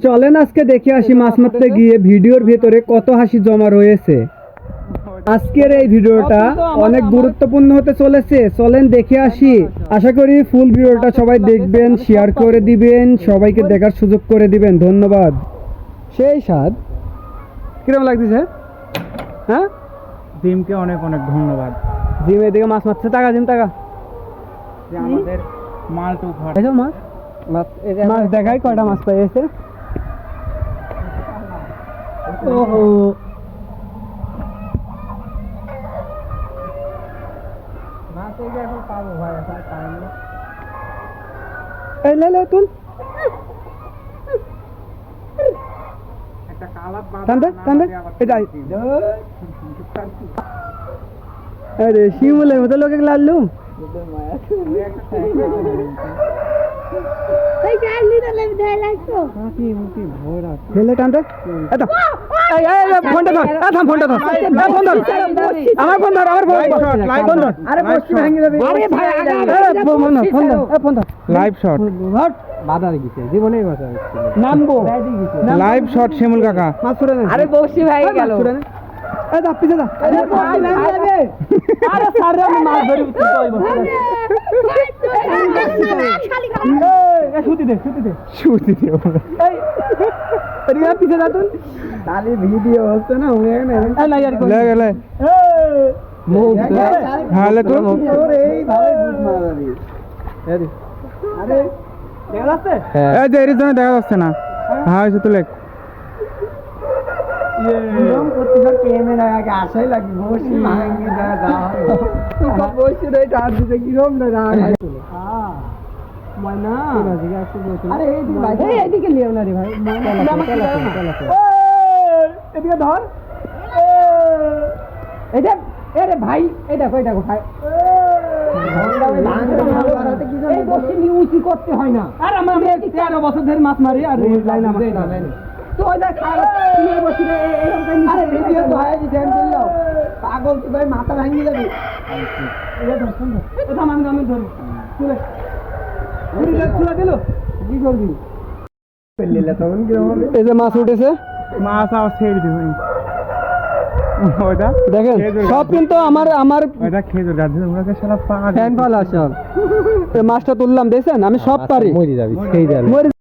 চলেন আজকে দেখে আসি মাছ মারতে গিয়ে ভিডিওর ভিতরে কত হাসি জমা রয়েছে। আজকের এই ভিডিওটা অনেক গুরুত্বপূর্ণ হতে চলেছে, চলেন দেখে আসি। আশা করি ফুল ভিডিওটা সবাই দেখবেন, শেয়ার করে দিবেন, সবাইকে দেখার সুযোগ করে দিবেন। ধন্যবাদ। সেই স্বাদ কিরকম লাগতেছে? হ্যাঁ, জিমকে অনেক অনেক ধন্যবাদ। জিম এদিকে মাছ মারছে, টাকা জিম টাকা যে আমাদের মালটু ঘর মাছ মাছ মাছ দেখাই কয়টা মাছ পেয়েছে। ওহো, মাছ এই যে এখন পাবো ভাই, এখন টাইম নেই। এই লে তুল একটা কালাপ টানতে টানতে এটাই। আরে শিমুলের মতো লোকে লাল্লু খেলে টানতে। ফোনটা ধর, ফোনটা ধর, ফোন ধর, আমার ফোন ধর, আমার ফোন ধর। আরে বসছি ভাঙি যাবে। আরে ভাই ফোন ধর, ফোন ধর। লাইভ শট, বাধা দিছে জীবনে বাধা দিছে। নামবো লাইভ শট শিমুল কাকা। মাছ ছড়ে না। আরে বসছি ভাই গেল। এই দা পিছে দা। আরে বসছি ভাঙি যাবে। আরে সারে আমি মাছ ধরি তুই কইবো। এই শুতি দে। এই এদিকে পিছে যা তুই। তালি ভিডিও হচ্ছে না হয়ে না। এই না यार লে এই মুখ হালে তো ওরে এই ভাই বুঝ মারাবি। আরে দেখা যাচ্ছে? এই যে এর জন্য দেখা যাচ্ছে না। হ্যাঁ এসে তুলে এরকম প্রতিবার ক্যামেরা আগে আসাই লাগে বসি ভাঙি যা হবে বসি রে টার দিতে কি রকম না রাগ আসলে ময়না আরে এই দিকে ভাই এইদিকে লিও না রে ভাই ময়না এদিকে ধর এটা আরে ভাই এটা কই দেখো ভাই এই বসি নিউজি করতে হয় না। আর আমার 13 বছর ধরে মাছ মারি আর লাইন আমার তো ওইটা খারাপ তুমি বসি রে এরকম কাই আরে ভিডিও তো হয় দি ধ্যান দিল পাগল তুই ভাই মাথা ভাঙি যাবে। এটা ধর সুন্দর এটা আমি ধরি চলে ভিডিও চলে দিল কি করবি পেলেলা তখন কি হবে। এই যে মাছ উঠেছে, মাছ আবার ছেড়ে দিবি। ওইটা দেখেন সব কিন্তু আমার ওইটা খেজুর গাছ দিয়ে ওরাকে শালা পা ফ্যান ফালা সব। এই মাছটা তুললাম দেখছেন, আমি সব পারি। মরে যাবি সেই